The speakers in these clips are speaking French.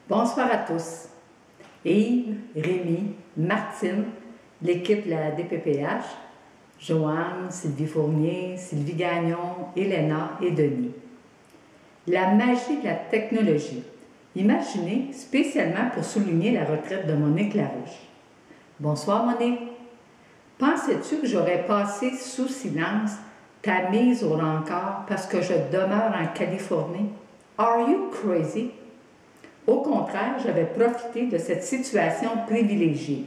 Bonsoir à tous. Yves, Rémi, Martine, l'équipe de la DPPH, Joanne, Sylvie Fournier, Sylvie Gagnon, Elena et Denis. La magie de la technologie, imaginée spécialement pour souligner la retraite de Monique Larouche. Bonsoir Monique. Pensais-tu que j'aurais passé sous silence ta mise au rencard parce que je demeure en Californie? Are you crazy? Au contraire, j'avais profité de cette situation privilégiée.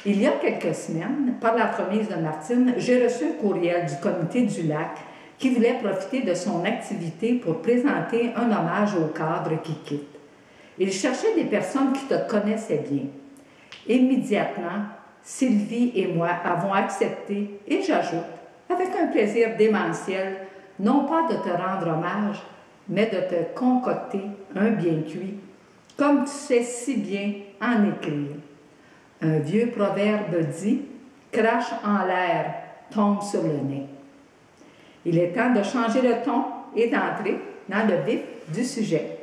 Il y a quelques semaines, par l'entremise de Martine, j'ai reçu un courriel du comité du lac qui voulait profiter de son activité pour présenter un hommage aux cadres qui quittent. Il cherchait des personnes qui te connaissaient bien. Immédiatement, Sylvie et moi avons accepté, et j'ajoute, avec un plaisir démentiel, non pas de te rendre hommage, mais de te concocter un bien cuit, comme tu sais si bien en écrire. Un vieux proverbe dit « crache en l'air, tombe sur le nez ». Il est temps de changer le ton et d'entrer dans le vif du sujet.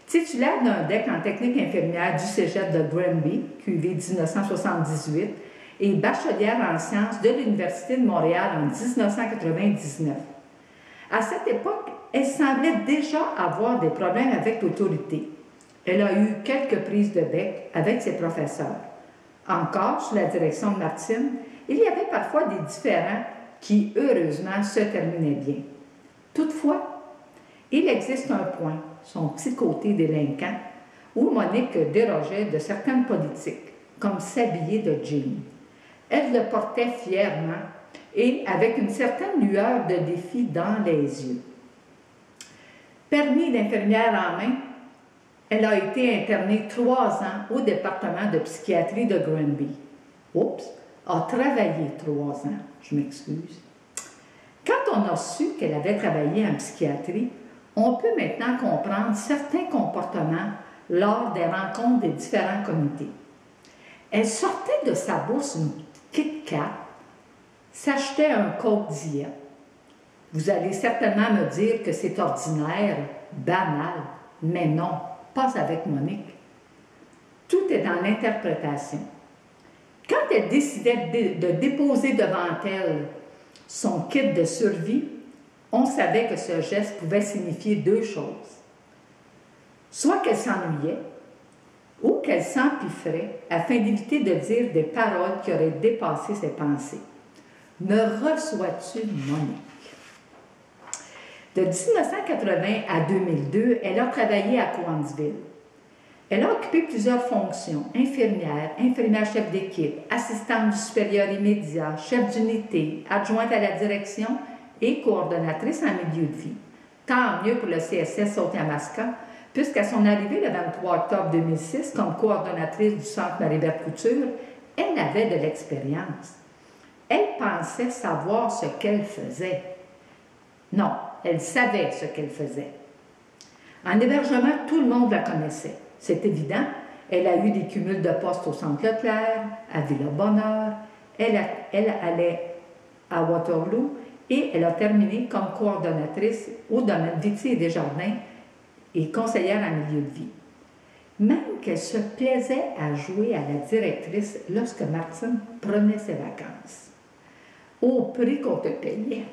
Titulaire d'un DEC en technique infirmière du cégep de Granby, QV 1978, et bachelière en sciences de l'Université de Montréal en 1999. À cette époque, elle semblait déjà avoir des problèmes avec l'autorité. Elle a eu quelques prises de bec avec ses professeurs. Encore, sous la direction de Martine, il y avait parfois des différends qui, heureusement, se terminaient bien. Toutefois, il existe un point, son petit côté délinquant, où Monique dérogeait de certaines politiques, comme s'habiller de jeans. Elle le portait fièrement et avec une certaine lueur de défi dans les yeux. Permis d'infirmière en main, elle a été internée 3 ans au département de psychiatrie de Granby. Oups, a travaillé 3 ans, je m'excuse. Quand on a su qu'elle avait travaillé en psychiatrie, on peut maintenant comprendre certains comportements lors des rencontres des différents comités. Elle sortait de sa bourse une Kit Kat, s'achetait un Coke Diet. Vous allez certainement me dire que c'est ordinaire, banal, mais non, pas avec Monique. Tout est dans l'interprétation. Quand elle décidait de déposer devant elle son kit de survie, on savait que ce geste pouvait signifier 2 choses. Soit qu'elle s'ennuyait, ou qu'elle s'empiffrait afin d'éviter de dire des paroles qui auraient dépassé ses pensées. Me reçois-tu, Monique? De 1980 à 2002, elle a travaillé à Cowansville. Elle a occupé plusieurs fonctions, infirmière, infirmière chef d'équipe, assistante du supérieur immédiat, chef d'unité, adjointe à la direction et coordonnatrice en milieu de vie. Tant mieux pour le CSS Sault-Yamaska, puisqu'à son arrivée le 23 octobre 2006 comme coordonnatrice du Centre Marie-Berte Couture, elle avait de l'expérience. Elle pensait savoir ce qu'elle faisait. Non, elle savait ce qu'elle faisait. En hébergement, tout le monde la connaissait. C'est évident, elle a eu des cumuls de postes au Centre Leclerc, à Villa-Bonheur, elle allait à Waterloo et elle a terminé comme coordonnatrice au domaine Viti et Desjardins et conseillère en milieu de vie. Même qu'elle se plaisait à jouer à la directrice lorsque Martine prenait ses vacances. Au prix qu'on te payait.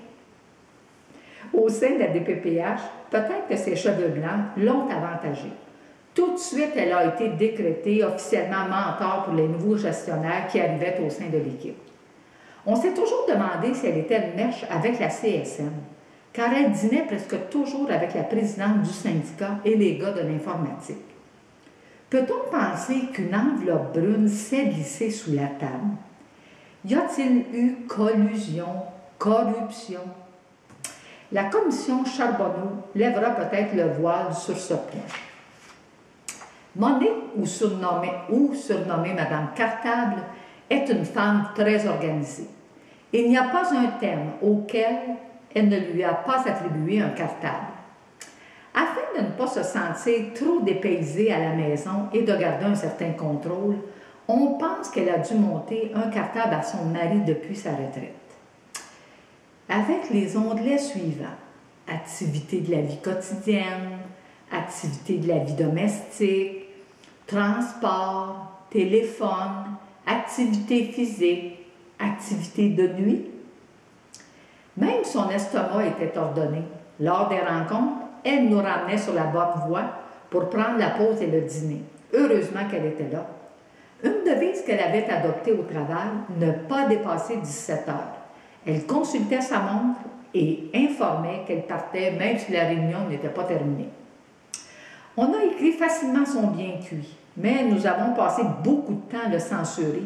Au sein de la DPPH, peut-être que ses cheveux blancs l'ont avantagée. Tout de suite, elle a été décrétée officiellement mentor pour les nouveaux gestionnaires qui arrivaient au sein de l'équipe. On s'est toujours demandé si elle était une mèche avec la CSM, car elle dînait presque toujours avec la présidente du syndicat et les gars de l'informatique. Peut-on penser qu'une enveloppe brune s'est glissée sous la table? Y a-t-il eu collusion, corruption? La commission Charbonneau lèvera peut-être le voile sur ce point. Monique, ou surnommée Madame Cartable, est une femme très organisée. Il n'y a pas un thème auquel elle ne lui a pas attribué un cartable. Afin de ne pas se sentir trop dépaysée à la maison et de garder un certain contrôle, on pense qu'elle a dû monter un cartable à son mari depuis sa retraite. Avec les onglets suivants, activités de la vie quotidienne, activités de la vie domestique, transport, téléphone, activités physiques, activités de nuit. Même son estomac était ordonné. Lors des rencontres, elle nous ramenait sur la bonne voie pour prendre la pause et le dîner. Heureusement qu'elle était là. Une devise qu'elle avait adoptée au travail, ne pas dépasser 17 heures. Elle consultait sa montre et informait qu'elle partait même si la réunion n'était pas terminée. On a écrit facilement son bien cuit, mais nous avons passé beaucoup de temps à le censurer.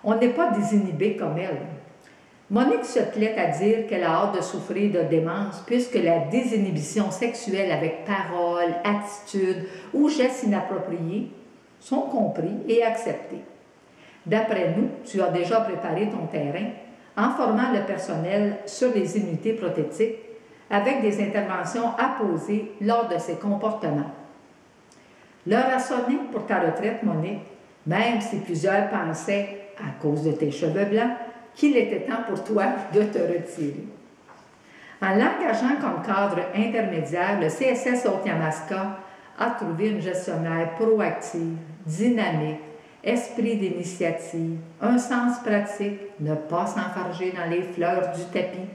On n'est pas désinhibé comme elle. Monique se plaît à dire qu'elle a hâte de souffrir de démence puisque la désinhibition sexuelle avec paroles, attitudes ou gestes inappropriés sont compris et acceptés. D'après nous, tu as déjà préparé ton terrain en formant le personnel sur les unités prothétiques avec des interventions apposées lors de ces comportements. L'heure a sonné pour ta retraite, Monique, même si plusieurs pensaient, à cause de tes cheveux blancs, qu'il était temps pour toi de te retirer. En l'engageant comme cadre intermédiaire, le CSS Haute-Yamaska a trouvé une gestionnaire proactive, dynamique, esprit d'initiative, un sens pratique, ne pas s'enfarger dans les fleurs du tapis,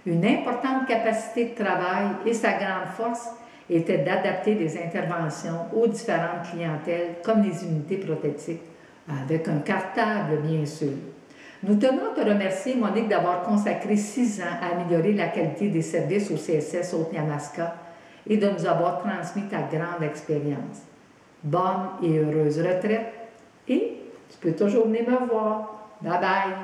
une importante capacité de travail et sa grande force était d'adapter des interventions aux différentes clientèles comme les unités prothétiques, avec un cartable bien sûr. Nous tenons à te remercier, Monique, d'avoir consacré 6 ans à améliorer la qualité des services au CSS Haute-Yamaska et de nous avoir transmis ta grande expérience. Bonne et heureuse retraite et tu peux toujours venir me voir. Bye bye!